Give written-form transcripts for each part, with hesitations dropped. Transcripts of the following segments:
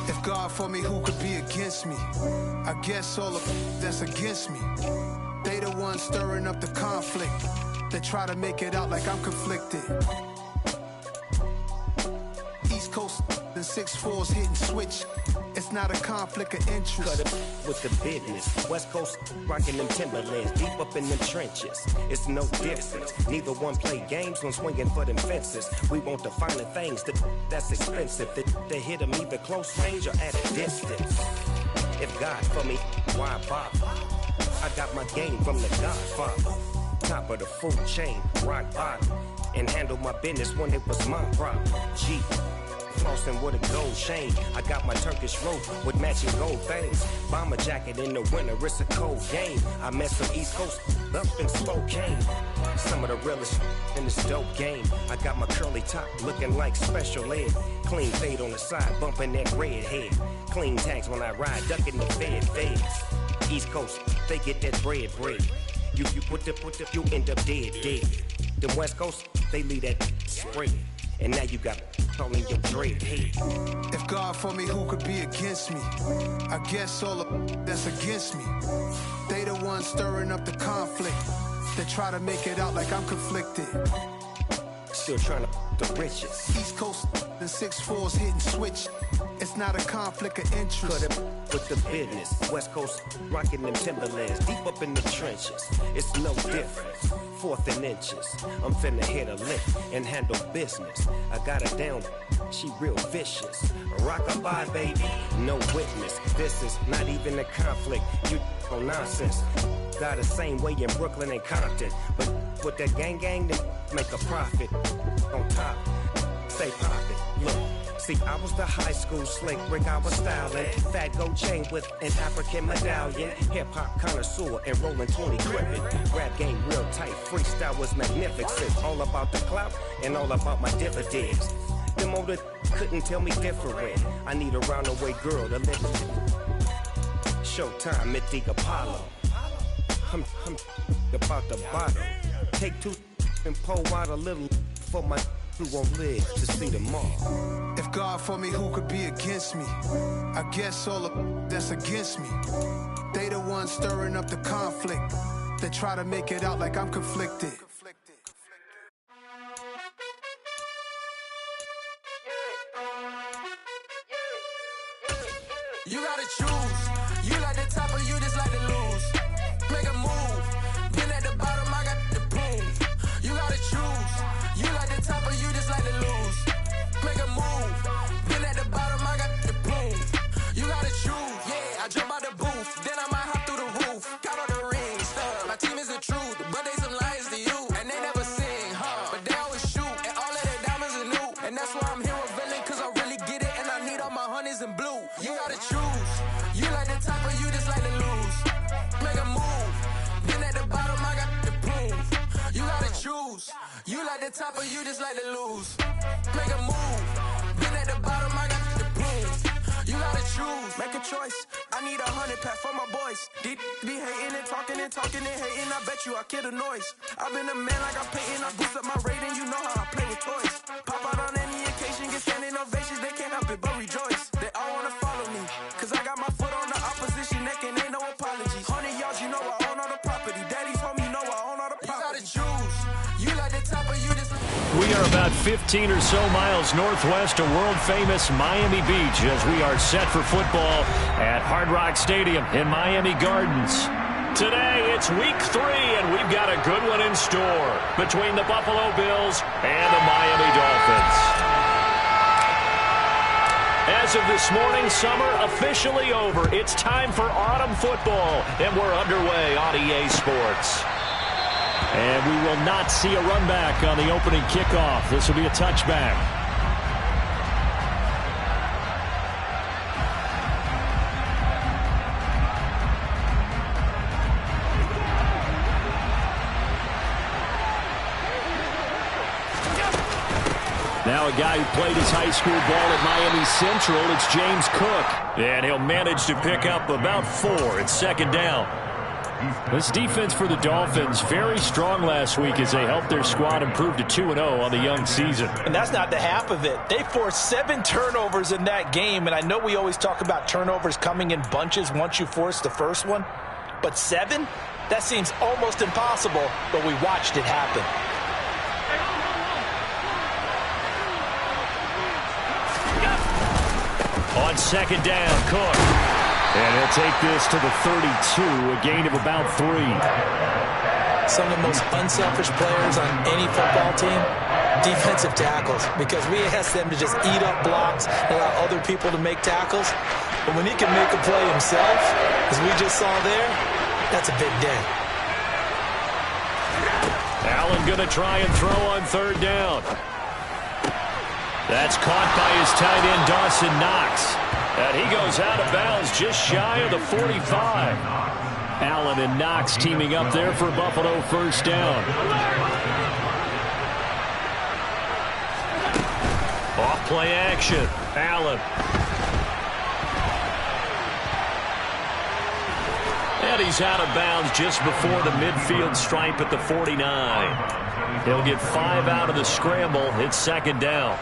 If God for me, who could be against me? I guess all of that's against me. They the ones stirring up the conflict. They try to make it out like I'm conflicted. East Coast and 6'4's hitting switch. It's not a conflict of interest. Cut it with the business. West Coast rocking them Timberlands, deep up in them trenches. It's no difference. Neither one play games when swinging for them fences. We want the finer things that's expensive. They hit them either close range or at a distance. If God for me, why bother? I got my game from the Godfather. Top of the food chain, rock bottom. And handle my business when it was my problem. G. Flossing with a gold chain. I got my Turkish rope with matching gold things. Bomber jacket in the winter, it's a cold game. I met some East Coast up in Spokane. Some of the realest in this dope game. I got my curly top looking like special ed. Clean fade on the side, bumping that red head. Clean tags when I ride, ducking the feds. East Coast, they get that bread. You you end up dead. Them West Coast, they leave that spread. And now you got calling your dread head. If God for me, who could be against me? I guess all of that's against me. They the ones stirring up the conflict. They try to make it out like I'm conflicted. Still trying to the riches. East Coast and 6'4's hitting switch. It's not a conflict of interest. Cut it with the business. West Coast rocking them Timberlands, deep up in the trenches. It's no difference. 4th and inches. I'm finna hit a lick and handle business. I got her down, she real vicious. Rock-a-bye, baby, no witness. This is not even a conflict. You on nonsense. Got the same way in Brooklyn and Compton. But with that gang, then make a profit. On top, say pop it. Look. See, I was the high school slick Rick, I was styling. Fat gold chain with an African medallion. Hip-hop connoisseur and rolling 20 crippin'. Rap game real tight, freestyle was magnificent. All about the clout and all about my dividends. Them older couldn't tell me different. I need a roundaway girl to live with. Showtime, Mythic Apollo. I'm about the bottom. Take 2 and pour out a little for my who won't live to see tomorrow. If God for me, who could be against me? I guess all of that's against me. They the ones stirring up the conflict. They try to make it out like I'm conflicted. You gotta choose. You like the top or you just like to lose. Make a move. Been at the bottom, I got the prove. You gotta choose. You like the top or you just like to lose. Make a move. Been at the bottom, I got the prove. You gotta choose. Yeah, I jump out the booth. Then I might hop through the roof. Count on the ring stuff. My team is the truth, but they some liars to you. And they never sing, but they always shoot. And all of their diamonds are new. And that's why I'm here revealing, cause I really get it. And I need all my honeys in blue. You gotta choose. You like the top or you just like to lose. Make a move. Been at the bottom, I got the proof. You gotta choose. You like the top or you just like to lose. Make a move. Been at the bottom, I got the proof. You gotta choose. Make a choice. I need 100 pack for my boys. Deep be hating and talking and hating. I bet you I kill the noise. I've been a man like I'm Peyton. I boost up my rating. You know how I play with toys. Pop out on any occasion, get standing ovations. They can't help it but rejoice. They all wanna follow me, cause I got my foot on the opposition neck and ain't no apologies. 100 yards, you know I own all the property. Daddy's home, you know I own all the property. You gotta choose. You like the top or you just... We are about 15 or so miles northwest of world-famous Miami Beach as we are set for football at Hard Rock Stadium in Miami Gardens. Today, it's week 3, and we've got a good one in store between the Buffalo Bills and the Miami Dolphins. As of this morning, summer officially over. It's time for autumn football, and we're underway on EA Sports. And we will not see a run back on the opening kickoff. This will be a touchback. Now a guy who played his high school ball at Miami Central, it's James Cook. And he'll manage to pick up about 4. It's second down. This defense for the Dolphins, very strong last week as they helped their squad improve to 2-0 on the young season. And that's not the half of it. They forced 7 turnovers in that game, and I know we always talk about turnovers coming in bunches once you force the first one, but 7? That seems almost impossible, but we watched it happen. On second down, Cook. And he'll take this to the 32, a gain of about 3. Some of the most unselfish players on any football team, defensive tackles, because we ask them to just eat up blocks and allow other people to make tackles. But when he can make a play himself, as we just saw there, that's a big day. Allen going to try and throw on third down. That's caught by his tight end, Dawson Knox. And he goes out of bounds just shy of the 45. Allen and Knox teaming up there for Buffalo first down. Off play action. Allen. And he's out of bounds just before the midfield stripe at the 49. He'll get 5 out of the scramble. It's second down.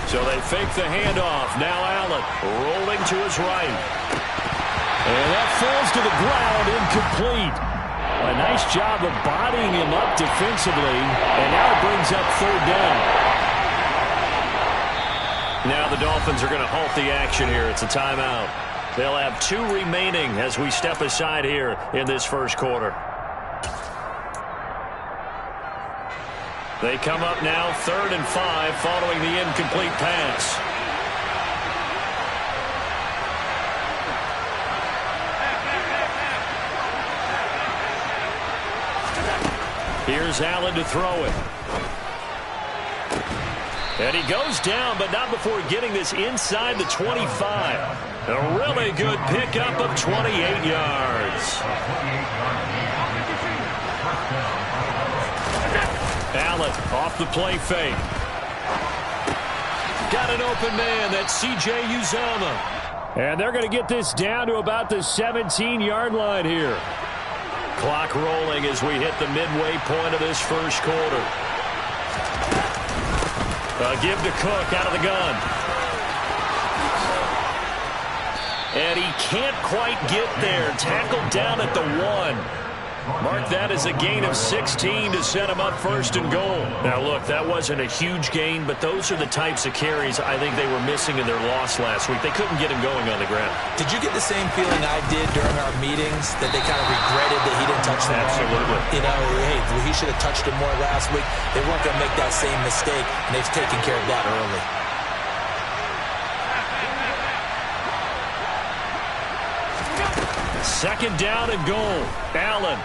So they fake the handoff. Now Allen rolling to his right. And that falls to the ground, incomplete. A nice job of bodying him up defensively. And now it brings up third down. Now the Dolphins are going to halt the action here. It's a timeout. They'll have 2 remaining as we step aside here in this first quarter. They come up now 3rd and 5 following the incomplete pass. Here's Allen to throw it. And he goes down, but not before getting this inside the 25. A really good pickup of 28 yards. Allen off the play fake. Got an open man. That's C.J. Uzomah. And they're going to get this down to about the 17-yard line here. Clock rolling as we hit the midway point of this first quarter. Give to Cook out of the gun. And he can't quite get there. Tackled down at the 1. Mark that as a gain of 16 to set him up 1st and goal. Now, look, that wasn't a huge gain, but those are the types of carries I think they were missing in their loss last week. They couldn't get him going on the ground. Did you get the same feeling I did during our meetings, that they kind of regretted that he didn't touch the ball? Absolutely. You know, hey, he should have touched it more last week. They weren't going to make that same mistake, and they've taken care of that early. Second down and goal. Allen.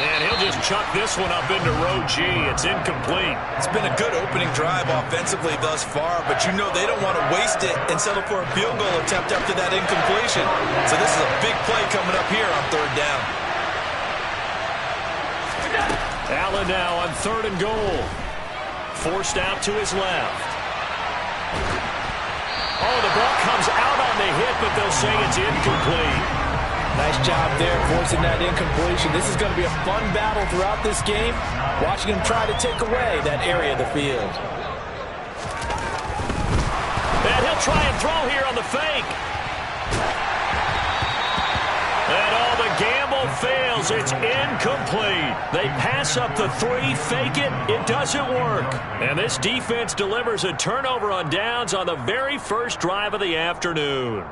And he'll just chuck this one up into row G. It's incomplete. It's been a good opening drive offensively thus far, but you know they don't want to waste it and settle for a field goal attempt after that incompletion. So this is a big play coming up here on 3rd down. Allen now on 3rd and goal. Forced out to his left. Oh, the ball comes out on the hit, but they'll say it's incomplete. Nice job there forcing that incompletion. This is going to be a fun battle throughout this game, watching him try to take away that area of the field. And he'll try and throw here on the fake. And all the gamble fails. It's incomplete. They pass up the 3, fake it. It doesn't work. And this defense delivers a turnover on downs on the very first drive of the afternoon.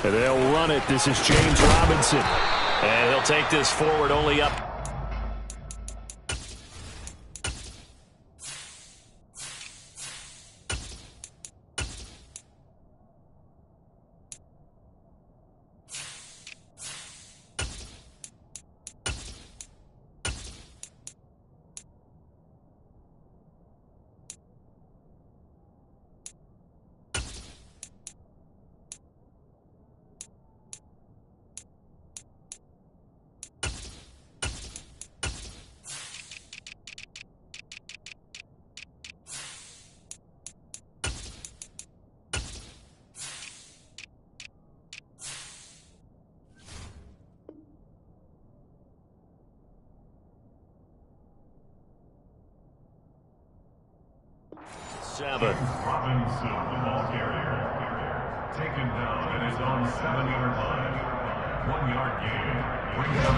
And they'll run it. This is James Robinson. And he'll take this forward only up. 7. Robinson, the ball carrier, taken down at his own 7-yard line. 1-yard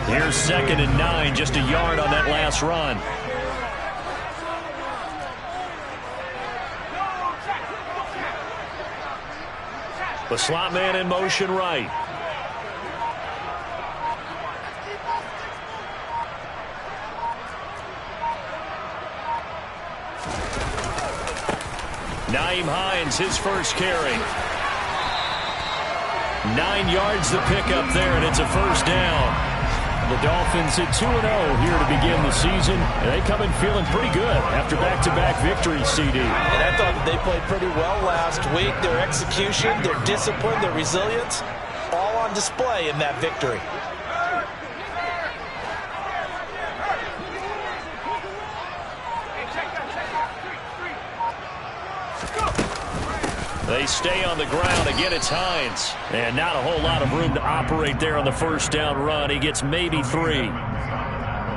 gain. Here's 2nd and 9, just a yard on that last run. The slot man in motion right. Nyheim Hines, his first carry. 9 yards the pickup there, and it's a first down. The Dolphins at 2-0 here to begin the season. And they come in feeling pretty good after back-to-back victories, CD. And I thought that they played pretty well last week. Their execution, their discipline, their resilience, all on display in that victory. They stay on the ground. Again, it's Hines. And not a whole lot of room to operate there on the first down run. He gets maybe 3.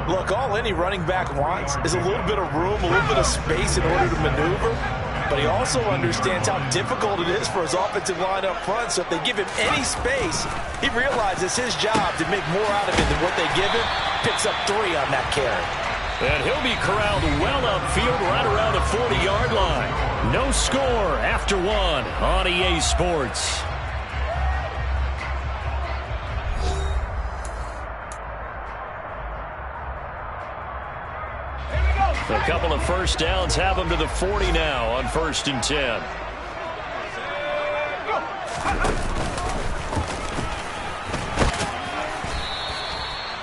Look, all any running back wants is a little bit of room, a little bit of space in order to maneuver. But he also understands how difficult it is for his offensive line up front. So if they give him any space, he realizes his job to make more out of it than what they give him. Picks up 3 on that carry. And he'll be corralled well upfield right around the 40-yard line. No score after 1 on EA Sports. A couple of first downs have them to the 40 now on 1st and 10.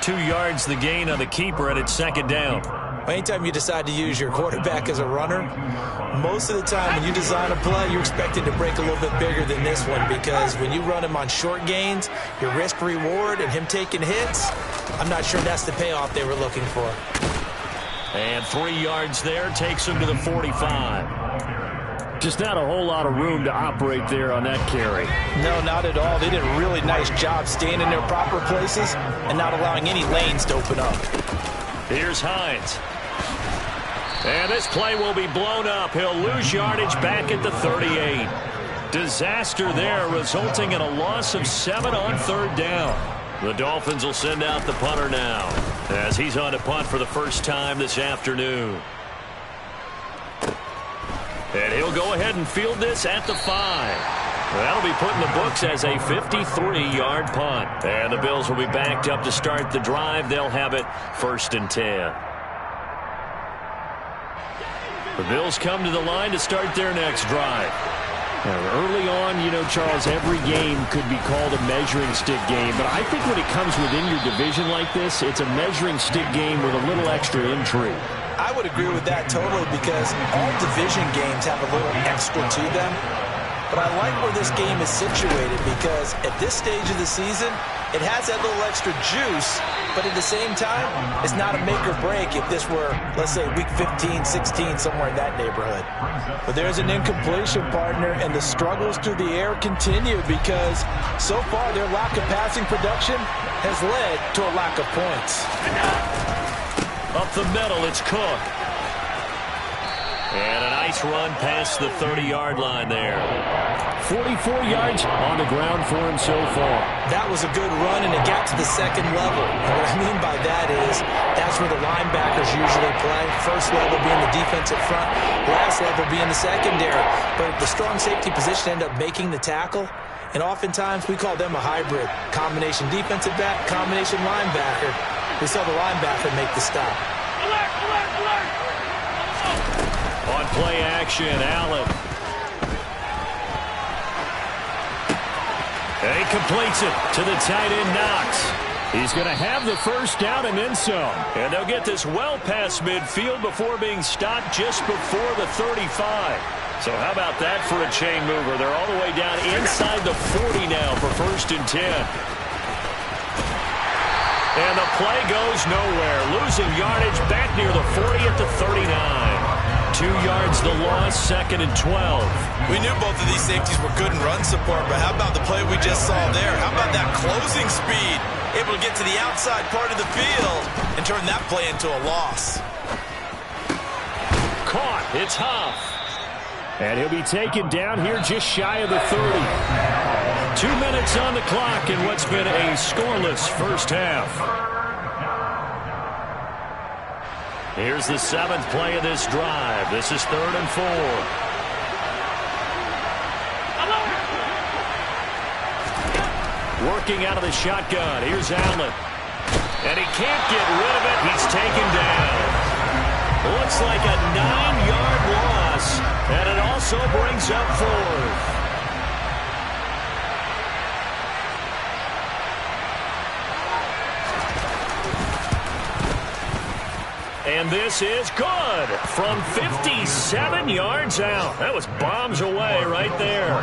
Two yards the gain on the keeper, and it's 2nd down. Anytime you decide to use your quarterback as a runner, most of the time when you design a play, you're expected to break a little bit bigger than this one, because when you run him on short gains, your risk-reward and him taking hits, I'm not sure that's the payoff they were looking for. And 3 yards there takes him to the 45. Just not a whole lot of room to operate there on that carry. No, not at all. They did a really nice job staying in their proper places and not allowing any lanes to open up. Here's Hines. And this play will be blown up. He'll lose yardage back at the 38. Disaster there, resulting in a loss of 7 on 3rd down. The Dolphins will send out the punter now, as he's on to punt for the first time this afternoon. And he'll go ahead and field this at the 5. That'll be put in the books as a 53-yard punt. And the Bills will be backed up to start the drive. They'll have it 1st and 10. The Bills come to the line to start their next drive. Now, early on, you know, Charles, every game could be called a measuring stick game. But I think when it comes within your division like this, it's a measuring stick game with a little extra intrigue. I would agree with that totally, because all division games have a little extra to them. But I like where this game is situated, because at this stage of the season, it has that little extra juice, but at the same time, it's not a make or break if this were, let's say, week 15, 16, somewhere in that neighborhood. But there's an incompletion, partner, and the struggles through the air continue, because so far their lack of passing production has led to a lack of points. Up the middle, it's Cook. And a nice run past the 30-yard line there. 44 yards on the ground for him so far. That was a good run, and it got to the 2nd level. And what I mean by that is that's where the linebackers usually play. First level being the defensive front, last level being the secondary. But the strong safety position ended up making the tackle. And oftentimes we call them a hybrid. Combination defensive back, combination linebacker. We saw the linebacker make the stop. On play action, Allen. And he completes it to the tight end, Knox. He's going to have the first down and then some. And they'll get this well past midfield before being stopped just before the 35. So how about that for a chain mover? They're all the way down inside the 40 now for 1st and 10. And the play goes nowhere. Losing yardage back near the 40 at the 39. 2 yards the loss, 2nd and 12. We knew both of these safeties were good in run support, but how about the play we just saw there? How about that closing speed? Able to get to the outside part of the field and turn that play into a loss. Caught. It's Huff. And he'll be taken down here just shy of the 30. 2 minutes on the clock in what's been a scoreless first half. Here's the 7th play of this drive. This is 3rd and 4. Working out of the shotgun. Here's Allen. And he can't get rid of it. He's taken down. Looks like a 9-yard loss. And it also brings up 4th. And this is good from 57 yards out. That was bombs away right there.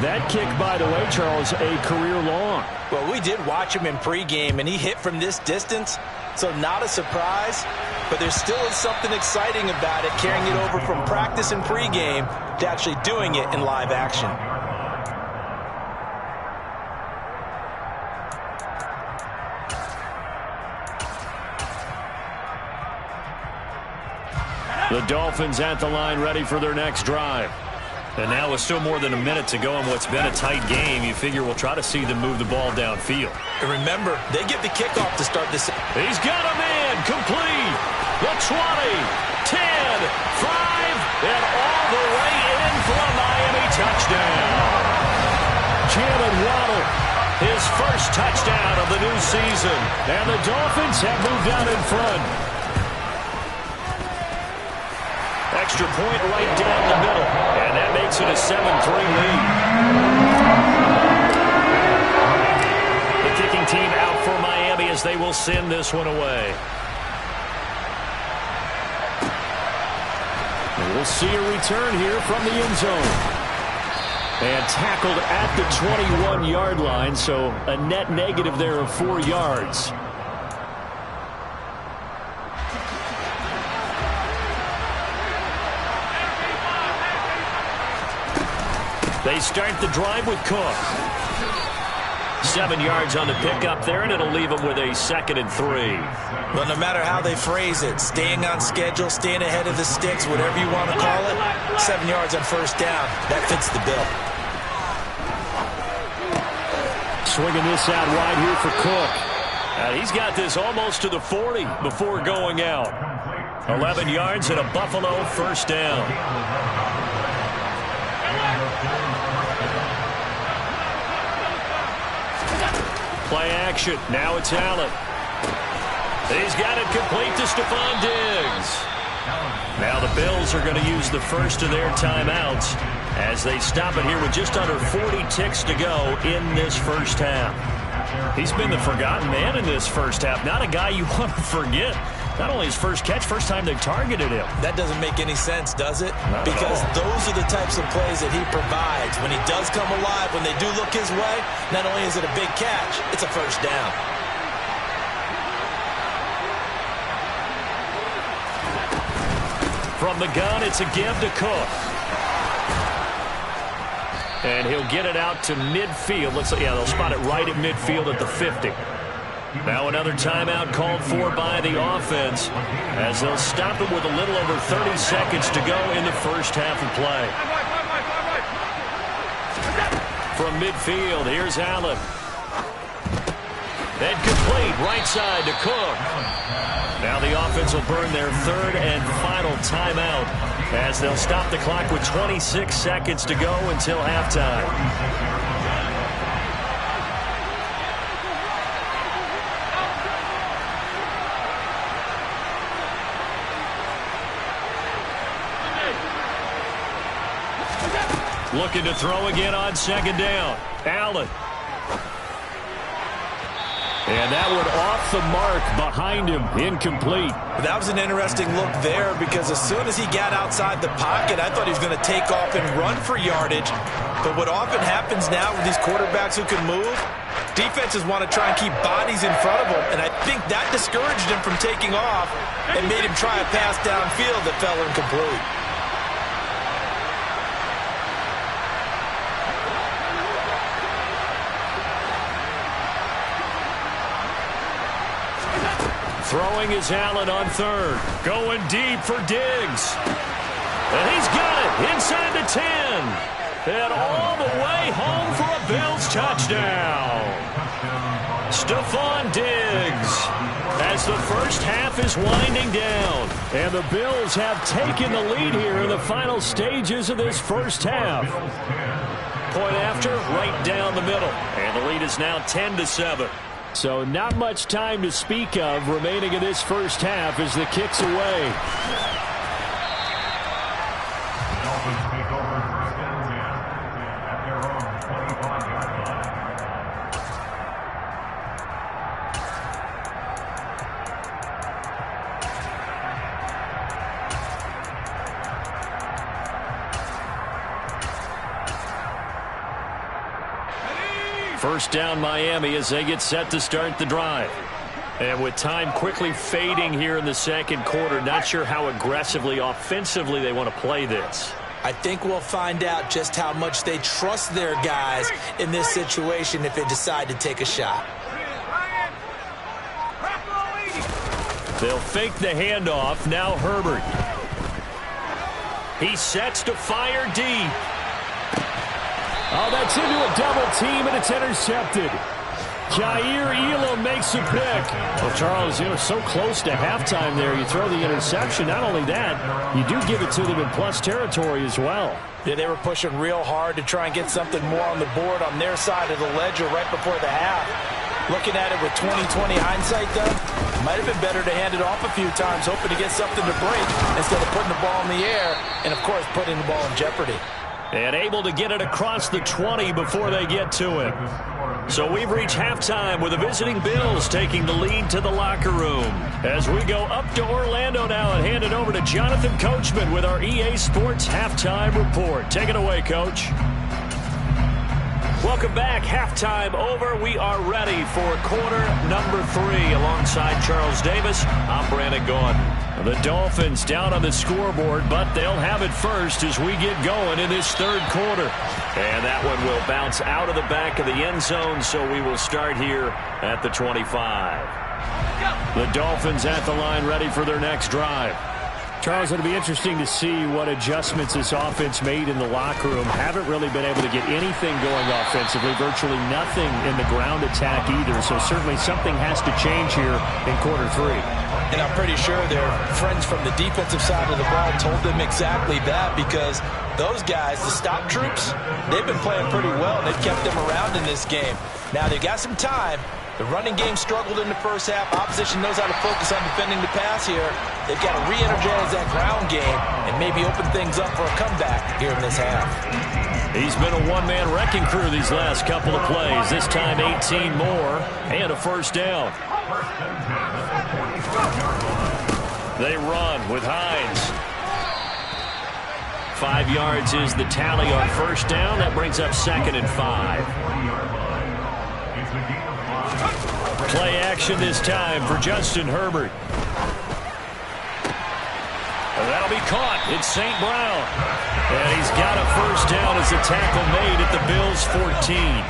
That kick, by the way, Charles, a career long. Well, we did watch him in pregame, and he hit from this distance, so not a surprise. But there still is something exciting about it, carrying it over from practice and pregame to actually doing it in live action. The Dolphins at the line, ready for their next drive. And now with still more than a minute to go in what's been a tight game, you figure we'll try to see them move the ball downfield. And remember, they get the kickoff to start this. He's got him in, complete. The 20, 10, 5, and all the way in for a Miami touchdown. Jalen Waddle, his first touchdown of the new season. And the Dolphins have moved out in front. Extra point right down the middle, and that makes it a 7-3 lead. The kicking team out for Miami as they will send this one away. And we'll see a return here from the end zone. And tackled at the 21-yard line, so a net negative there of 4 yards. They start the drive with Cook. 7 yards on the pickup there, and it'll leave them with a 2nd and 3. Well, no matter how they phrase it, staying on schedule, staying ahead of the sticks, whatever you want to call it, 7 yards on first down, that fits the bill. Swinging this out wide here for Cook. He's got this almost to the 40 before going out. 11 yards and a Buffalo first down. Play action. Now it's Allen. He's got it complete to Stephon Diggs. Now the Bills are going to use the first of their timeouts as they stop it here with just under 40 ticks to go in this first half. He's been the forgotten man in this first half. Not a guy you want to forget. Not only his first catch, first time they targeted him. That doesn't make any sense, does it? Because those are the types of plays that he provides. When he does come alive, when they do look his way, not only is it a big catch, it's a first down. From the gun, it's a give to Cook. And he'll get it out to midfield. Looks like, yeah, they'll spot it right at midfield at the 50. Now another timeout called for by the offense as they'll stop it with a little over 30 seconds to go in the first half of play. From midfield, here's Allen. And complete, right side to Cook. Now the offense will burn their 3rd and final timeout as they'll stop the clock with 26 seconds to go until halftime. Looking to throw again on 2nd down. Allen. And that one off the mark behind him. Incomplete. That was an interesting look there because as soon as he got outside the pocket, I thought he was going to take off and run for yardage. But what often happens now with these quarterbacks who can move, defenses want to try and keep bodies in front of them. And I think that discouraged him from taking off and made him try a pass downfield that fell incomplete. Throwing is Allen on 3rd. Going deep for Diggs. And he's got it inside the 10. And all the way home for a Bills touchdown. Stephon Diggs. As the first half is winding down. And the Bills have taken the lead here in the final stages of this first half. Point after, right down the middle. And the lead is now 10-7. So not much time to speak of remaining in this first half as the kick's away. Dolphins take over first and 10 at their own 25-yard line. First down Miami as they get set to start the drive. And with time quickly fading here in the second quarter, not sure how aggressively, offensively they want to play this. I think we'll find out just how much they trust their guys in this situation if they decide to take a shot. They'll fake the handoff. Now Herbert. He sets to fire deep. Oh, that's into a double team, and it's intercepted. Jair Elam makes a pick. Well, Charles, so close to halftime there. You throw the interception. Not only that, you do give it to them in plus territory as well. Yeah, they were pushing real hard to try and get something more on the board on their side of the ledger right before the half. Looking at it with 20/20 hindsight, though, might have been better to hand it off a few times, hoping to get something to break instead of putting the ball in the air and, of course, putting the ball in jeopardy. And able to get it across the 20 before they get to it. So we've reached halftime with the visiting Bills taking the lead to the locker room. As we go up to Orlando now and hand it over to Jonathan Coachman with our EA Sports Halftime Report. Take it away, Coach. Welcome back. Halftime over. We are ready for quarter number 3. Alongside Charles Davis, I'm Brandon Gaudin. The Dolphins down on the scoreboard, but they'll have it first as we get going in this third quarter. And that one will bounce out of the back of the end zone, so we will start here at the 25. The Dolphins at the line ready for their next drive. Charles, it'll be interesting to see what adjustments this offense made in the locker room. Haven't really been able to get anything going offensively, virtually nothing in the ground attack either. So certainly something has to change here in quarter 3. And I'm pretty sure their friends from the defensive side of the ball told them exactly that, because those guys, the stop troops, they've been playing pretty well. They've kept them around in this game. Now they've got some time. The running game struggled in the first half. Opposition knows how to focus on defending the pass here. They've got to re-energize that ground game and maybe open things up for a comeback here in this half. He's been a one-man wrecking crew these last couple of plays. This time 18 more and a first down. They run with Hines. 5 yards is the tally on first down. That brings up 2nd and 5. Play action this time for Justin Herbert. And that'll be caught. It's St. Brown. And he's got a first down as a tackle made at the Bills' 14.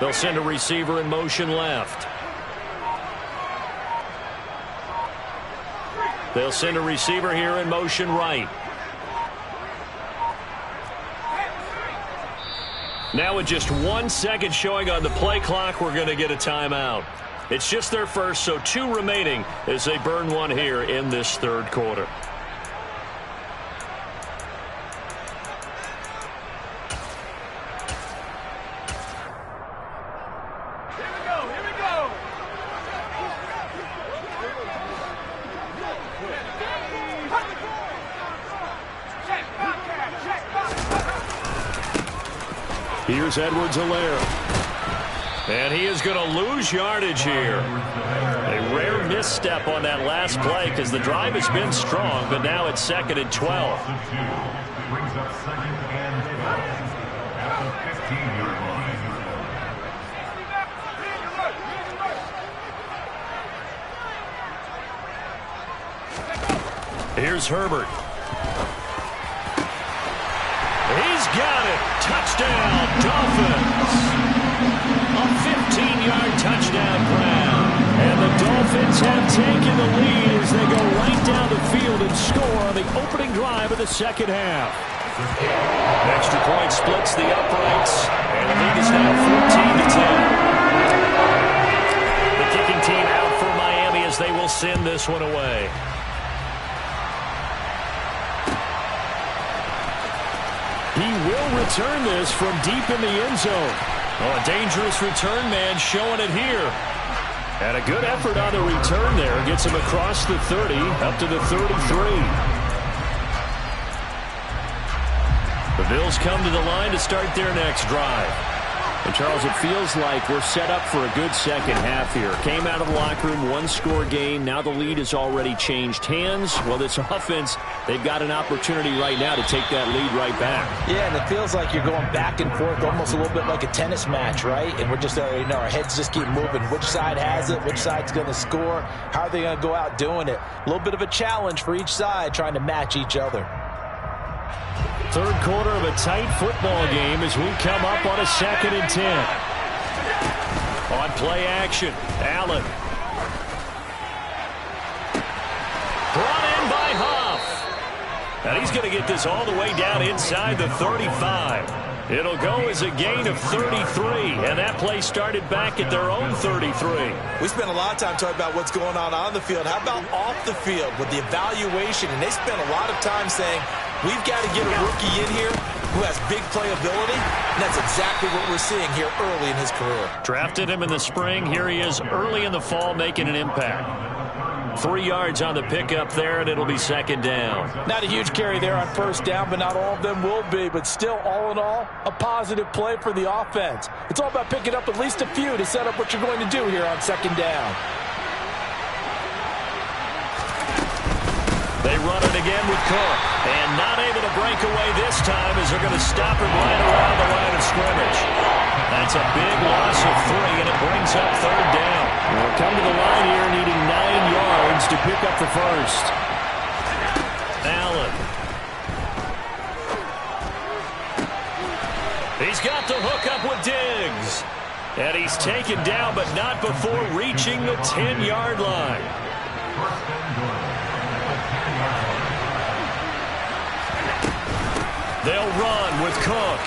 They'll send a receiver in motion left. They'll send a receiver here in motion right. Now with just 1 second showing on the play clock, we're going to get a timeout. It's just their first, so 2 remaining as they burn one here in this third quarter. Here's Edwards-Helaire. And he is going to lose yardage here. A rare misstep on that last play because the drive has been strong, but now it's 2nd and 12. Brings up 2nd and 12 at the 15-yard line. Here's Herbert. He's He's got it. Touchdown, Dolphins. A 15-yard touchdown grab. And the Dolphins have taken the lead as they go right down the field and score on the opening drive of the second half. Extra point splits the uprights, and the lead is now 14-10. The kicking team out for Miami as they will send this one away. He will return this from deep in the end zone. Oh, a dangerous return man showing it here. And a good effort on the return there. Gets him across the 30, up to the 33. The Bills come to the line to start their next drive. And, Charles, it feels like we're set up for a good second half here. Came out of the locker room, one-score game. Now the lead has already changed hands. Well, this offense, they've got an opportunity right now to take that lead right back. Yeah, and it feels like you're going back and forth almost a little bit like a tennis match, right? And we're just, our heads just keep moving. Which side has it? Which side's going to score? How are they going to go out doing it? A little bit of a challenge for each side trying to match each other. Third quarter of a tight football game as we come up on a 2nd and 10. On play action, Allen. Brought in by Huff. And he's going to get this all the way down inside the 35. It'll go as a gain of 33, and that play started back at their own 33. We spent a lot of time talking about what's going on the field. How about off the field with the evaluation? And they spent a lot of time saying, we've got to get a rookie in here who has big playability, and that's exactly what we're seeing here early in his career. Drafted him in the spring. Here he is early in the fall making an impact. 3 yards on the pickup there, and it'll be 2nd down. Not a huge carry there on 1st down, but not all of them will be. But still, all in all, a positive play for the offense. It's all about picking up at least a few to set up what you're going to do here on 2nd down. They run it again with Cook, and not able to break away this time as they're going to stop him right around the line of scrimmage. That's a big loss of 3, and it brings up 3rd down. We'll come to the line here needing 9 yards to pick up the first. Allen. He's got the hook up with Diggs. And he's taken down, but not before reaching the 10-yard line. They'll run with Cook.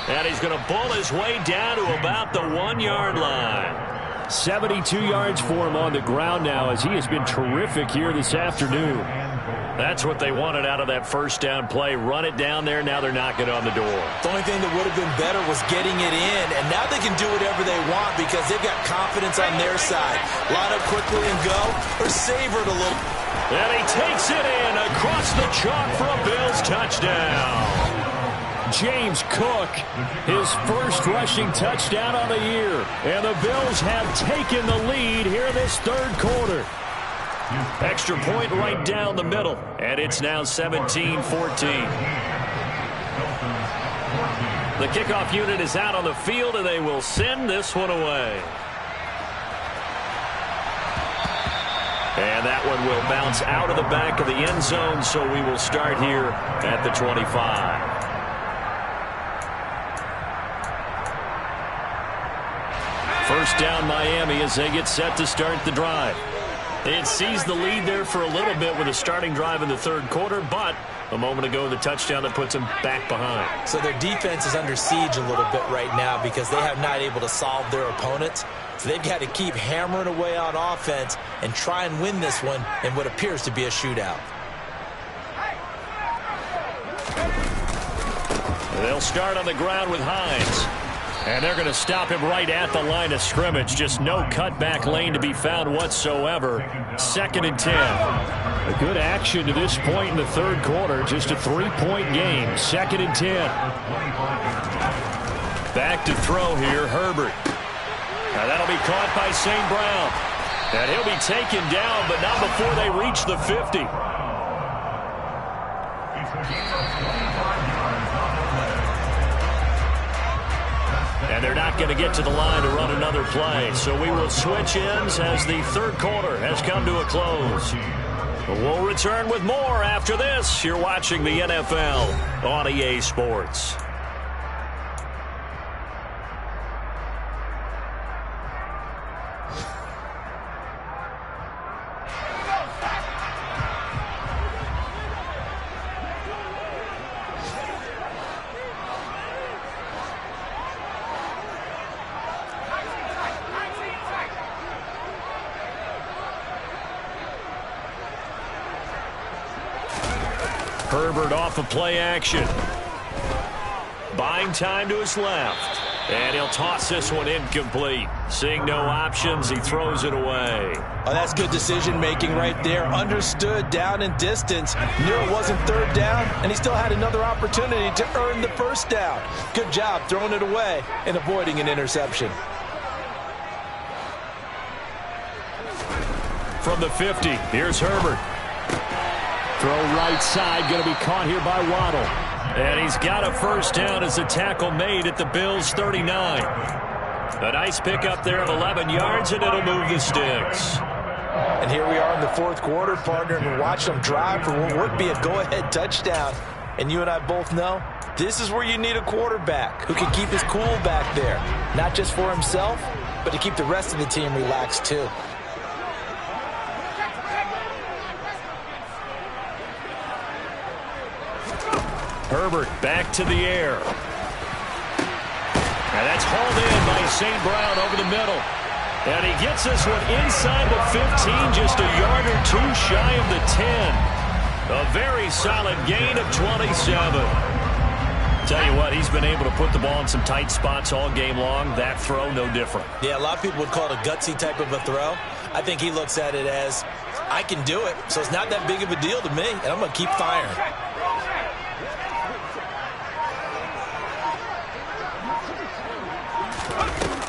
And he's going to bull his way down to about the 1-yard line. 72 yards for him on the ground now as he has been terrific here this afternoon. That's what they wanted out of that 1st down play. Run it down there. Now they're knocking on the door. The only thing that would have been better was getting it in, and now they can do whatever they want because they've got confidence on their side. Line up quickly and go, or savor it a little. And he takes it in across the chalk for a Bills touchdown. James Cook, his first rushing touchdown on the year. And the Bills have taken the lead here this 3rd quarter. Extra point right down the middle. And it's now 17-14. The kickoff unit is out on the field, and they will send this one away. And that one will bounce out of the back of the end zone, so we will start here at the 25. First down Miami as they get set to start the drive. They had seized the lead there for a little bit with a starting drive in the 3rd quarter, but a moment ago the touchdown that puts them back behind. So their defense is under siege a little bit right now because they have not able to solve their opponents. So they've got to keep hammering away on offense and try and win this one in what appears to be a shootout. They'll start on the ground with Hines. And they're going to stop him right at the line of scrimmage. Just no cutback lane to be found whatsoever. 2nd and 10. A good action to this point in the 3rd quarter. Just a 3-point game. 2nd and 10. Back to throw here, Herbert. Now that'll be caught by St. Brown. And he'll be taken down, but not before they reach the 50. And they're not going to get to the line to run another play. So we will switch ends as the 3rd quarter has come to a close. We'll return with more after this. You're watching the NFL on EA Sports. Herbert off of play action. Buying time to his left. And he'll toss this one incomplete. Seeing no options, he throws it away. Oh, that's good decision-making right there. Understood down and distance. Knew it wasn't third down, and he still had another opportunity to earn the first down. Good job throwing it away and avoiding an interception. From the 50, here's Herbert. Throw right side, going to be caught here by Waddle. And he's got a first down as the tackle made at the Bills' 39. A nice pickup there of 11 yards, and it'll move the sticks. And here we are in the fourth quarter, partner, and watch them drive for what would be a go-ahead touchdown. And you and I both know this is where you need a quarterback who can keep his cool back there, not just for himself, but to keep the rest of the team relaxed too. Herbert back to the air. And that's hauled in by St. Brown over the middle. And he gets this one inside the 15, just a yard or two shy of the 10. A very solid gain of 27. Tell you what, he's been able to put the ball in some tight spots all game long. That throw, no different. Yeah, a lot of people would call it a gutsy type of a throw. I think he looks at it as, I can do it, so it's not that big of a deal to me, and I'm going to keep firing.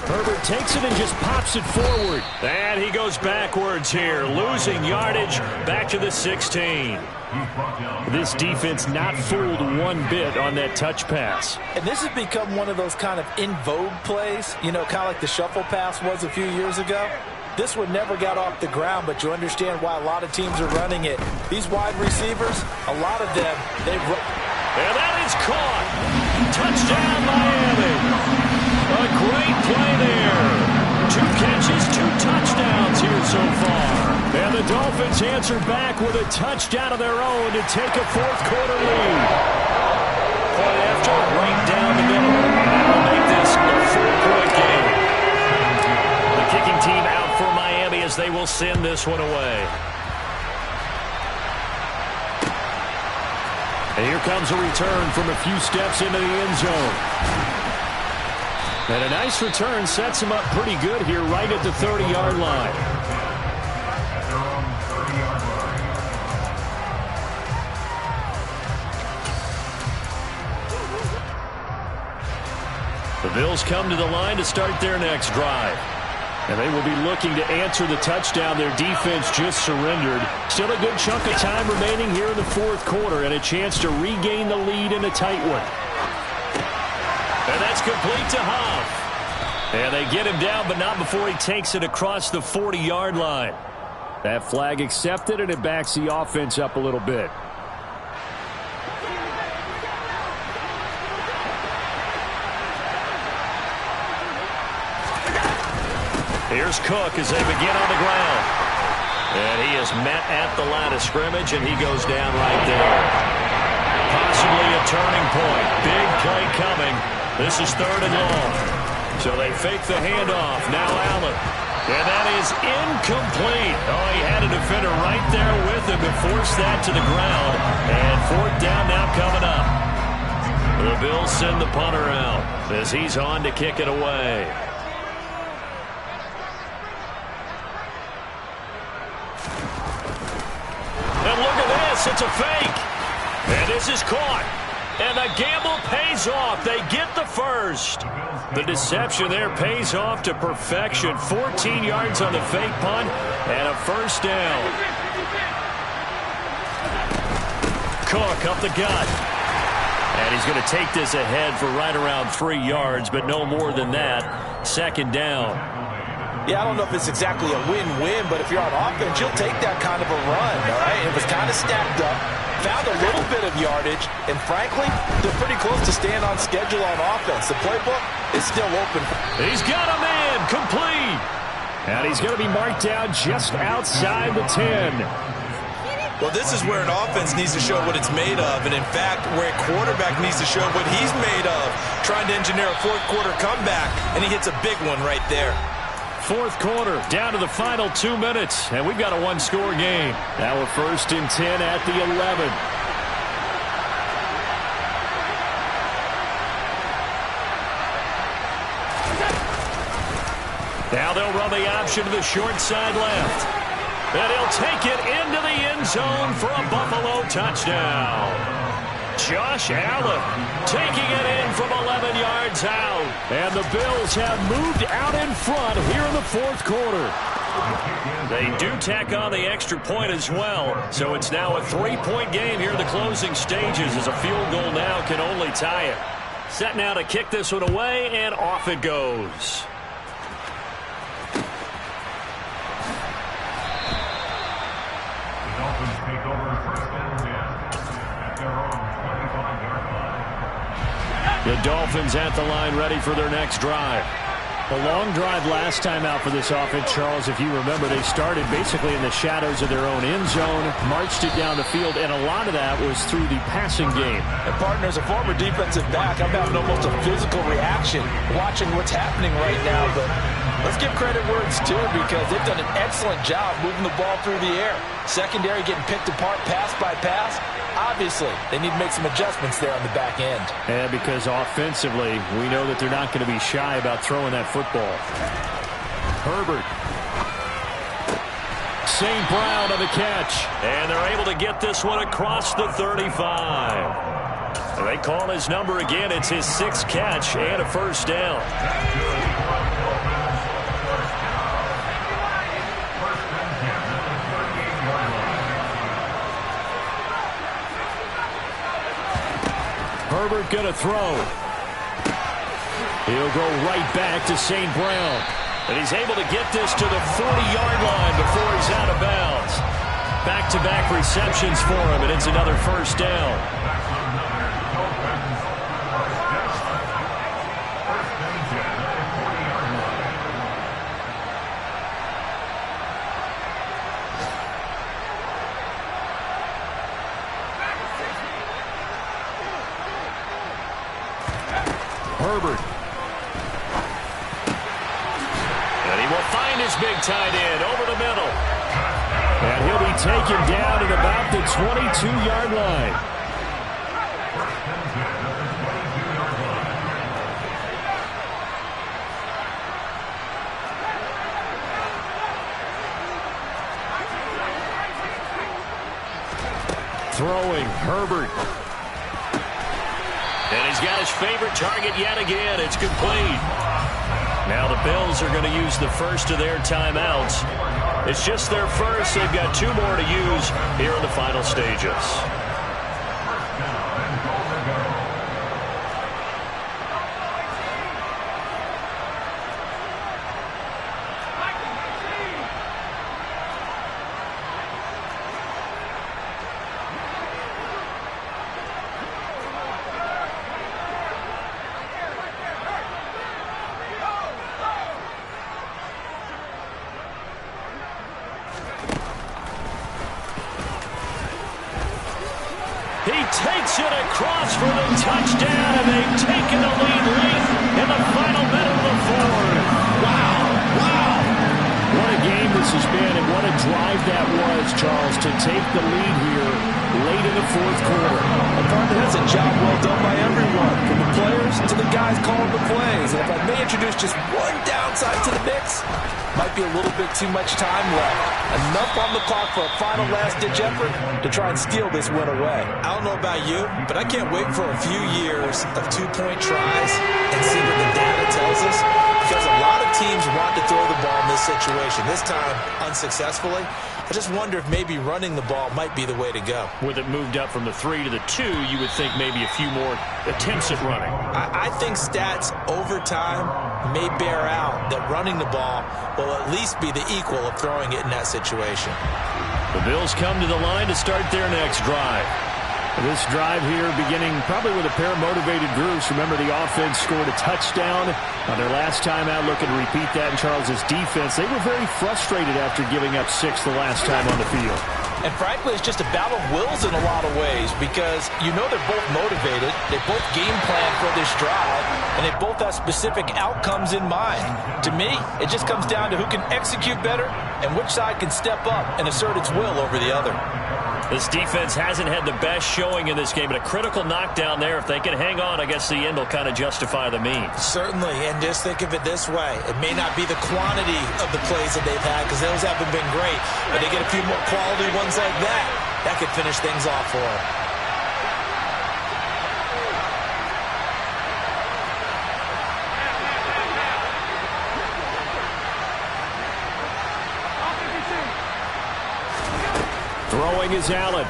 Herbert takes it and just pops it forward. And he goes backwards here, losing yardage back to the 16. This defense not fooled one bit on that touch pass. And this has become one of those kind of in vogue plays, you know, kind of like the shuffle pass was a few years ago. This one never got off the ground, but you understand why a lot of teams are running it. These wide receivers, a lot of them, they've run. And that is caught. Touchdown, Miami. A great play there. 2 catches, 2 touchdowns here so far. And the Dolphins answer back with a touchdown of their own to take a fourth quarter lead. Point after, right down the middle. And that'll make this a 4-point game. The kicking team out for Miami as they will send this one away. And here comes a return from a few steps into the end zone. And a nice return sets him up pretty good here right at the 30-yard line. The Bills come to the line to start their next drive. And they will be looking to answer the touchdown their defense just surrendered. Still a good chunk of time remaining here in the fourth quarter and a chance to regain the lead in a tight one. And that's complete to Huff. And they get him down, but not before he takes it across the 40-yard line. That flag accepted, and it backs the offense up a little bit. Here's Cook as they begin on the ground. And he is met at the line of scrimmage, and he goes down right there. Possibly a turning point. Big play coming. This is 3rd and long. So they fake the handoff. Now Allen. And that is incomplete. Oh, he had a defender right there with him to force that to the ground. And 4th down now coming up. The Bills send the punter out as he's on to kick it away. And look at this. It's a fake. And this is caught. And the gamble pays off. They get the first. The deception there pays off to perfection. 14 yards on the fake punt and a first down. Cook up the gut. And he's going to take this ahead for right around 3 yards, but no more than that. 2nd down. Yeah, I don't know if it's exactly a win-win, but if you're on offense, you'll take that kind of a run, all right? It was kind of stacked up, found a little bit of yardage, and frankly, they're pretty close to staying on schedule on offense. The playbook is still open. He's got a man, complete. And he's going to be marked down just outside the 10. Well, this is where an offense needs to show what it's made of, and in fact, where a quarterback needs to show what he's made of, trying to engineer a fourth-quarter comeback, and he hits a big one right there. Fourth quarter, down to the final 2 minutes, and we've got a one-score game. Now we're 1st and 10 at the 11. Now they'll run the option to the short side left. And he'll take it into the end zone for a Buffalo touchdown. Josh Allen taking it in from 11 yards out. And the Bills have moved out in front here in the fourth quarter. They do tack on the extra point as well. So it's now a 3-point game here in the closing stages, as a field goal now can only tie it. Set now to kick this one away, and off it goes. Take over 1st and 10 at their own 25-yard line. The Dolphins at the line, ready for their next drive. A long drive last time out for this offense, Charles. If you remember, they started basically in the shadows of their own end zone, marched it down the field, and a lot of that was through the passing game. And partner, as a former defensive back, I'm having almost a physical reaction watching what's happening right now. But let's give credit where it's due, because they've done an excellent job moving the ball through the air. Secondary getting picked apart pass by pass. Obviously, they need to make some adjustments there on the back end. And because offensively, we know that they're not going to be shy about throwing that football. Herbert. St. Brown on the catch. And they're able to get this one across the 35. They call his number again. It's his 6th catch and a first down. Herbert going to throw. He'll go right back to St. Brown. And he's able to get this to the 40-yard line before he's out of bounds. Back-to-back receptions for him, and it's another first down. Herbert. And he will find his big tight end over the middle. And he'll be taken down at about the 22-yard line. Throwing, Herbert. And he's got his favorite target yet again. It's complete. Now the Bills are going to use the first of their timeouts. It's just their first. They've got 2 more to use here in the final stages. Takes it across for the touchdown, and they've taken the lead late in the final minute of the fourth. Wow, wow. What a game this has been, and what a drive that was, Charles, to take the lead here late in the fourth quarter. And partner, that's a job well done by everyone, from the players to the guys calling the plays. And if I may introduce just one downside to the mix, might be a little bit too much time left. Enough on the clock for a final last-ditch effort to try and steal this win away. I don't know about you, but I can't wait for a few years of 2-point tries and see what the data tells us. Because a lot of teams want to throw the ball in this situation. This time, unsuccessfully. I just wonder if maybe running the ball might be the way to go. With it moved up from the 3 to the 2, you would think maybe a few more attempts at running. I think stats over time may bear out that running the ball will at least be the equal of throwing it in that situation. The Bills come to the line to start their next drive. This drive here beginning probably with a pair of motivated groups. Remember, the offense scored a touchdown on their last time out, looking to repeat that in Charles's defense. They were very frustrated after giving up 6 the last time on the field. And frankly, it's just a battle of wills in a lot of ways because you know they're both motivated. They both game plan for this drive, and they both have specific outcomes in mind. To me, it just comes down to who can execute better and which side can step up and assert its will over the other. This defense hasn't had the best showing in this game, but a critical knockdown there. If they can hang on, I guess the end will kind of justify the means. Certainly, and just think of it this way. It may not be the quantity of the plays that they've had because those haven't been great, but they get a few more quality ones like that. That could finish things off for them. Throwing is Allen.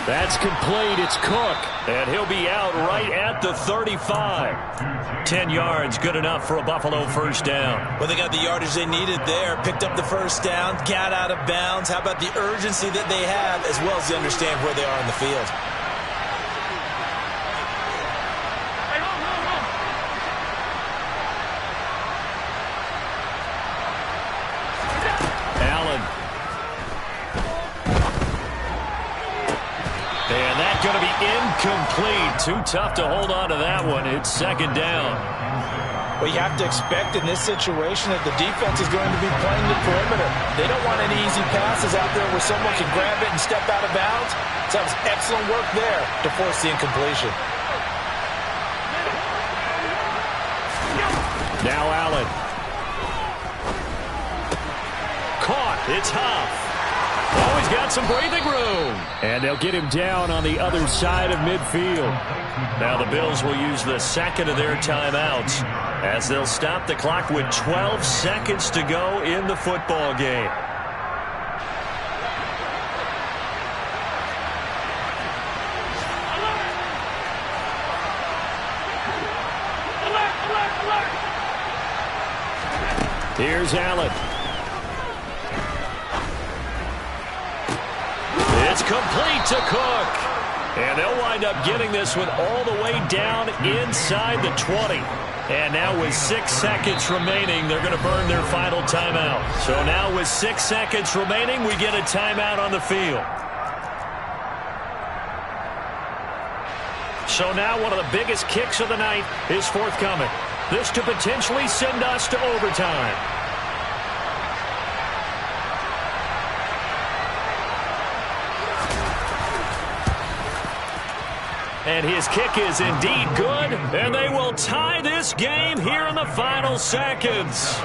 That's complete. It's Cook. And he'll be out right at the 35. 10 yards, good enough for a Buffalo first down. Well, they got the yardage they needed there. Picked up the first down, got out of bounds. How about the urgency that they have as well as they understand where they are in the field? Going to be incomplete. Too tough to hold on to that one. It's second down. Well, you have to expect in this situation that the defense is going to be playing the perimeter. They don't want any easy passes out there where someone can grab it and step out of bounds. So that was excellent work there to force the incompletion. Now Allen. Caught. It's Huff. Oh, he's got some breathing room. And they'll get him down on the other side of midfield. Now the Bills will use the second of their timeouts as they'll stop the clock with 12 seconds to go in the football game. Here's Allen. It's complete to Cook. And they'll wind up getting this one all the way down inside the 20. And now with 6 seconds remaining, they're going to burn their final timeout. So now with 6 seconds remaining, we get a timeout on the field. So now one of the biggest kicks of the night is forthcoming. This to potentially send us to overtime. And his kick is indeed good, and they will tie this game here in the final seconds.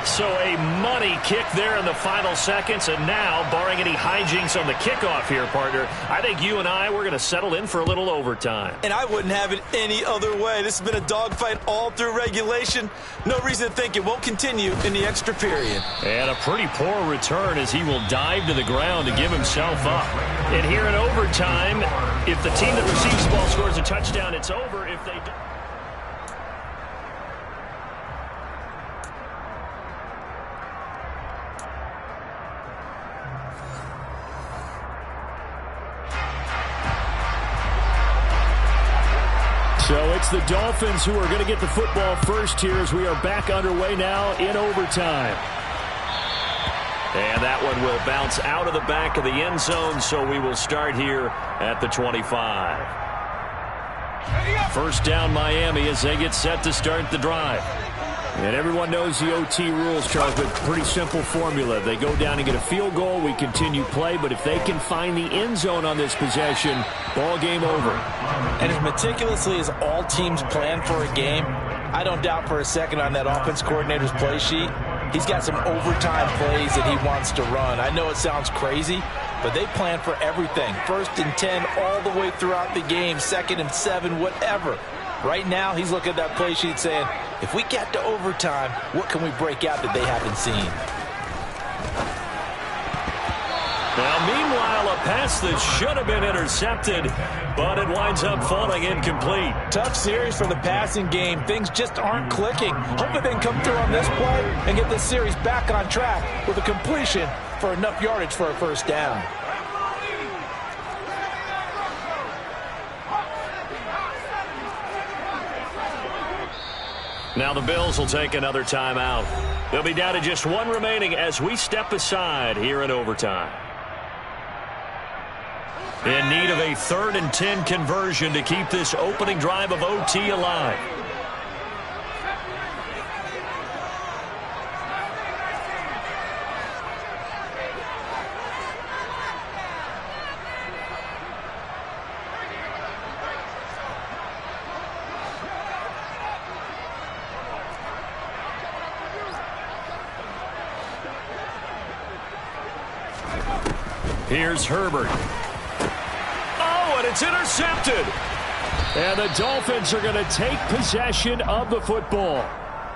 So a money kick there in the final seconds, and now, barring any hijinks on the kickoff here, partner, I think you and I, we're going to settle in for a little overtime. And I wouldn't have it any other way. This has been a dogfight all through regulation. No reason to think it won't continue in the extra period. And a pretty poor return as he will dive to the ground to give himself up. And here in overtime, if the team that receives the ball scores a touchdown, it's over. If they do... So it's the Dolphins who are going to get the football first here as we are back underway now in overtime. And that one will bounce out of the back of the end zone, so we will start here at the 25. First down Miami as they get set to start the drive. And everyone knows the OT rules, Charles, but pretty simple formula. They go down and get a field goal, we continue play, but if they can find the end zone on this possession, ball game over. And as meticulously as all teams plan for a game, I don't doubt for a second on that offense coordinator's play sheet, he's got some overtime plays that he wants to run. I know it sounds crazy, but they plan for everything. 1st and 10 all the way throughout the game, 2nd and 7, whatever. Right now, he's looking at that play sheet saying, if we get to overtime, what can we break out that they haven't seen? Now, meanwhile, a pass that should have been intercepted, but it winds up falling incomplete. Tough series for the passing game. Things just aren't clicking. Hopefully they can come through on this play and get this series back on track with a completion for enough yardage for a first down. Now the Bills will take another timeout. They'll be down to just one remaining as we step aside here in overtime. In need of a 3rd and 10 conversion to keep this opening drive of OT alive. Here's Herbert. Oh, and it's intercepted. And the Dolphins are going to take possession of the football.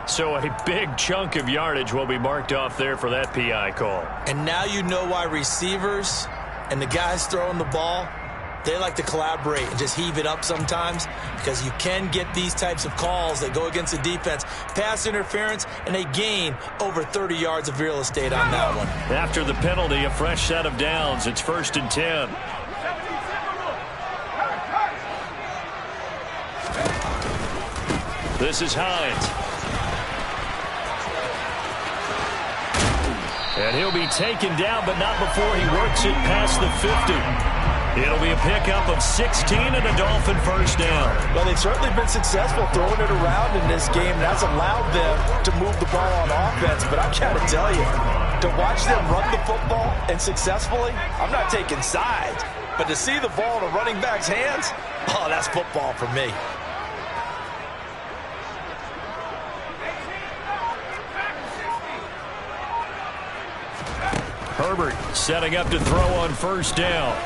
So a big chunk of yardage will be marked off there for that PI call. And now you know why receivers and the guys throwing the ball, they like to collaborate and just heave it up sometimes, because you can get these types of calls that go against the defense. Pass interference, and they gain over 30 yards of real estate on that one. After the penalty, a fresh set of downs. It's 1st and 10. This is Hines. And he'll be taken down, but not before he works it past the 50. It'll be a pickup of 16 and a Dolphin first down. Well, they've certainly been successful throwing it around in this game. That's allowed them to move the ball on offense. But I've got to tell you, to watch them run the football and successfully, I'm not taking sides. But to see the ball in a running back's hands, oh, that's football for me. Herbert setting up to throw on first down.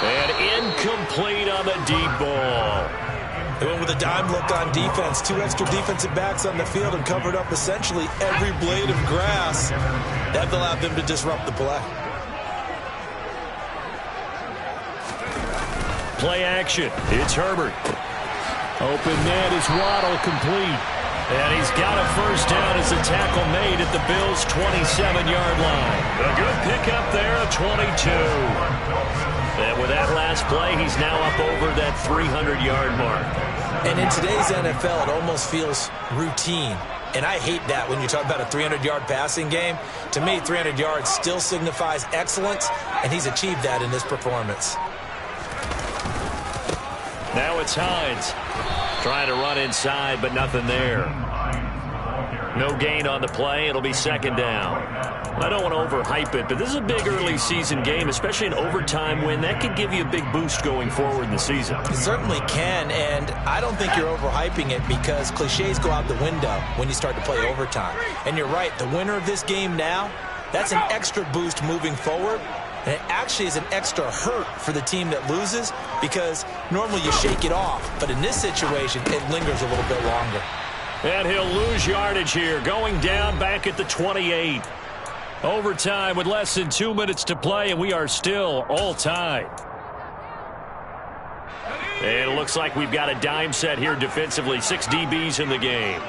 And incomplete on the deep ball. They went with a dime look on defense. 2 extra defensive backs on the field and covered up essentially every blade of grass. That allowed them to disrupt the play. Play action. It's Herbert. Open net is Waddle, complete. And he's got a first down as a tackle made at the Bills' 27-yard line. A good pickup there of 22. And with that last play, he's now up over that 300-yard mark. And in today's NFL, it almost feels routine. And I hate that when you talk about a 300-yard passing game. To me, 300 yards still signifies excellence, and he's achieved that in this performance. Now it's Hines. Trying to run inside, but nothing there. No gain on the play. It'll be 2nd down. I don't want to overhype it, but this is a big early season game, especially an overtime win. That could give you a big boost going forward in the season. It certainly can, and I don't think you're overhyping it, because cliches go out the window when you start to play overtime. And you're right, the winner of this game now, that's an extra boost moving forward. And it actually is an extra hurt for the team that loses, because normally you shake it off. But in this situation, it lingers a little bit longer. And he'll lose yardage here, going down back at the 28. Overtime with less than 2 minutes to play, and we are still all tied. And it looks like we've got a dime set here defensively. 6 DBs in the game.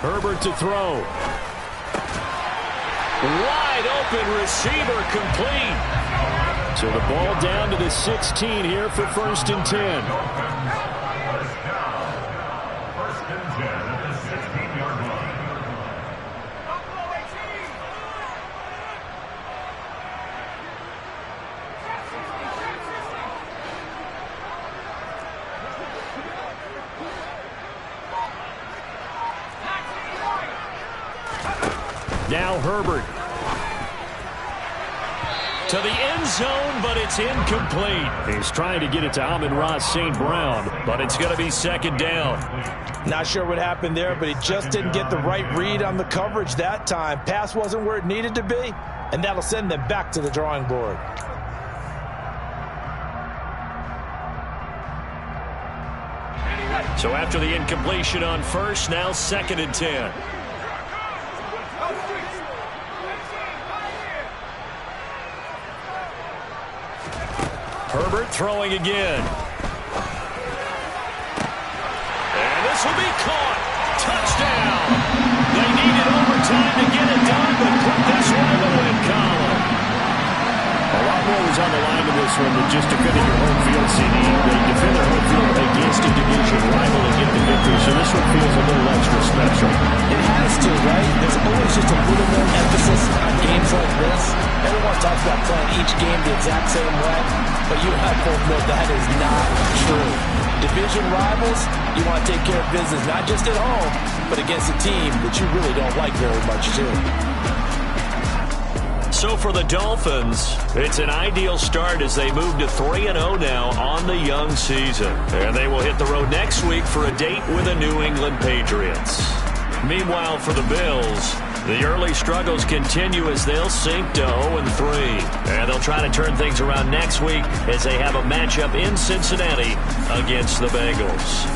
Herbert to throw. Wide open receiver, complete. So the ball down to the 16 here for 1st and 10. First and 10 at the 16-yard line. Now Herbert. To the end zone, but it's incomplete. He's trying to get it to Amon-Ra St. Brown, but it's going to be second down. Not sure what happened there, but he just didn't get the right read on the coverage that time. Pass wasn't where it needed to be, and that'll send them back to the drawing board. So after the incompletion on first, now 2nd and 10. Herbert throwing again. And this will be caught. Touchdown. They needed overtime to get it done, but put this one in the win column. A lot more was on the line in this one than just defending your home field, CD. They defend their home field against a division rival and get the victory, so this one feels a little extra special. It has to, right? There's always just a little more emphasis on games like this. Everyone talks about playing each game the exact same way, but you and I both know that is not true. Division rivals, you want to take care of business not just at home, but against a team that you really don't like very much too. So for the Dolphins, it's an ideal start as they move to 3-0 now on the young season. And they will hit the road next week for a date with the New England Patriots. Meanwhile, for the Bills, the early struggles continue as they'll sink to 0-3. And they'll try to turn things around next week as they have a matchup in Cincinnati against the Bengals.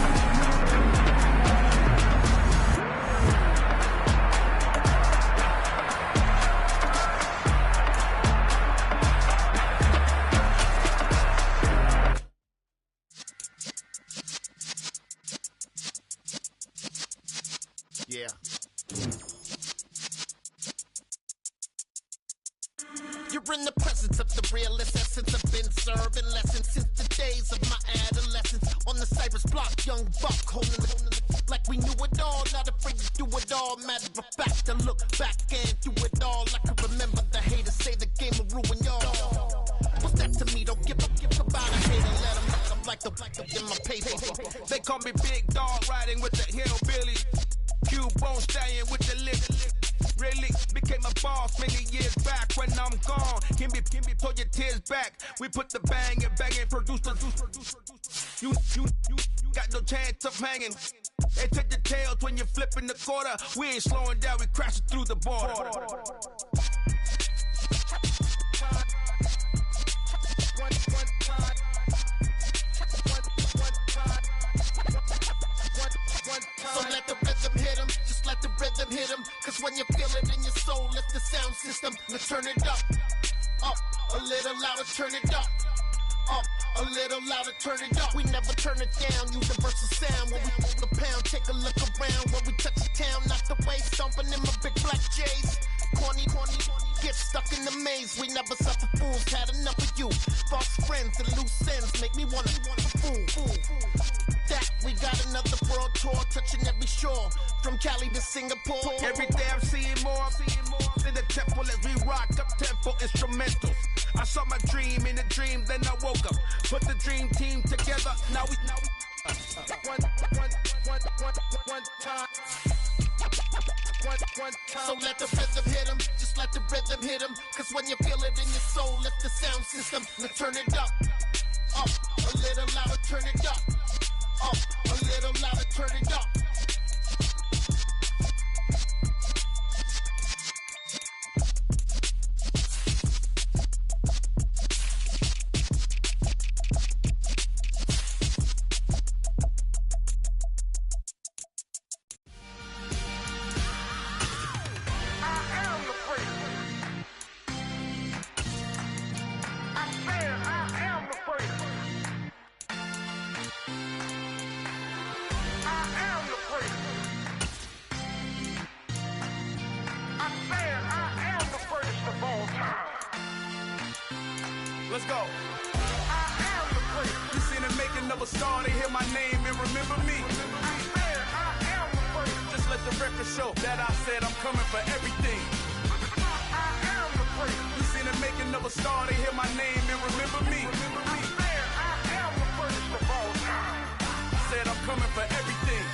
Yeah. You're in the presence of the realest essence. I've been serving lessons since the days of my adolescence. On the Cypress block, young buck holding it like we knew it all. Not afraid to do it all. Matter of fact, I look back and do it all. I can remember the haters say the game will ruin y'all. What's that to me? Don't give about a hater. Let them look up like the in my paper. They call me Big Dog, riding with the hillbilly. Cube-bone stallion with the lip. Really became a boss many years back. When I'm gone, can be pull your tears back. We put the bang and produce. You got no chance of hanging. They take the tails when you're flipping the quarter. We ain't slowing down, we crashing through the border. So let the rhythm hit him, just let the rhythm hit him. Cause when you feel it in your soul, lift the sound system. Let's turn it up, a little louder, turn it up, a little louder, turn it up. We never turn it down, universal sound. When we move the pound, take a look around. When we touch the town, not the way, stomping in my big black J's. Corny, get stuck in the maze. We never suffer fools, had enough of you. False friends and loose ends make me wanna fool. That we got another world tour, touching every shore, from Cali to Singapore. Every day I'm seeing more in the temple as we rock up tempo instrumentals. I saw my dream in a dream, then I woke up. Put the dream team together, now we one time. So let the rhythm hit him, just let the rhythm hit him. Cause when you feel it in your soul, lift the sound system. Let's turn it up, a little louder, turn it up, a little louder, turn it up. Let's go. You seen the making of a star, they hear my name and remember me. Just let the record show that I said I'm coming for everything. You seen the making of a star, they hear my name and remember me. Said I'm coming for everything.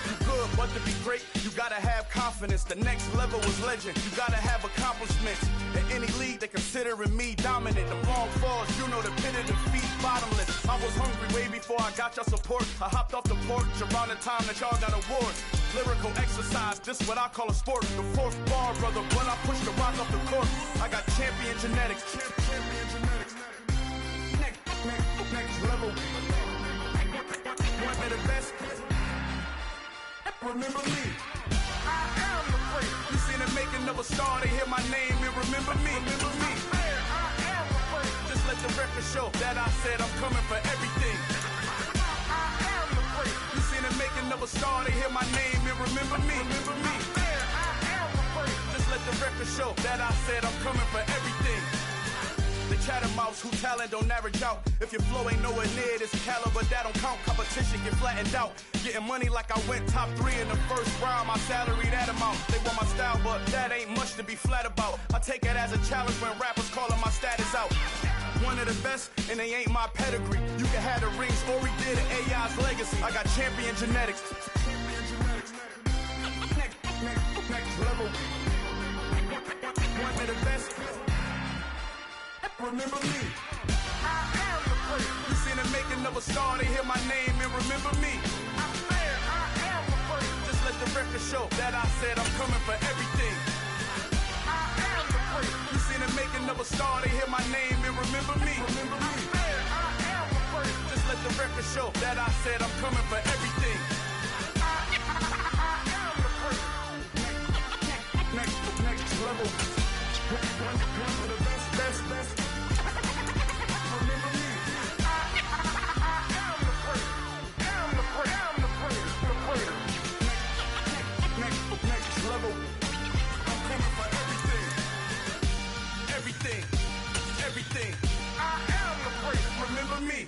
You good, but to be great, you gotta have confidence. confidence. The next level was legend. You gotta have accomplishments. In any league, they considering me dominant. The long falls, you know the pit of defeat, bottomless. I was hungry way before I got your support. I hopped off the porch around the time that y'all got awards. Lyrical exercise, this what I call a sport. The fourth bar, brother, when I push the rock off the court. I got champion genetics. Champion genetics. Next level. One of the best. Remember me. I am the great. You seen the making of a star, they hear my name and remember me. Remember me. I am the great. Just let the record show that I said I'm coming for everything. I am the great. You seen the making of a star, they hear my name and remember me. Remember me. I am the great. Just let the record show that I said I'm coming for everything. The chattermouths who talent don't average out. If your flow ain't nowhere near this caliber, that don't count. Competition get flattened out. Getting money like I went top 3 in the first round. My salary that amount. They want my style, but that ain't much to be flat about. I take it as a challenge when rappers calling my status out. One of the best, and they ain't my pedigree. You can have the rings, or we did an AI's legacy. I got champion genetics. Next level. One of the best. Remember me. I am the great. You seen the making of a star, they hear my name and remember me. I am the great. Just let the record show that I said I'm coming for everything. I am the great. You seen the making of a star, they hear my name and remember me. Remember me. I am the great. Just let the record show that I said I'm coming for everything. I am the great. Next level. One of the best. Everything. I am the great. Remember me.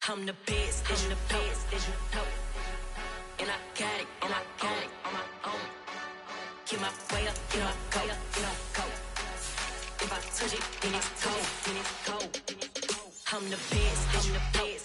I'm the best, I'm the best, as you know. And I got it on my own. Get my way up, get my go. If I touch it, then it's cold, I'm the best, I'm the best.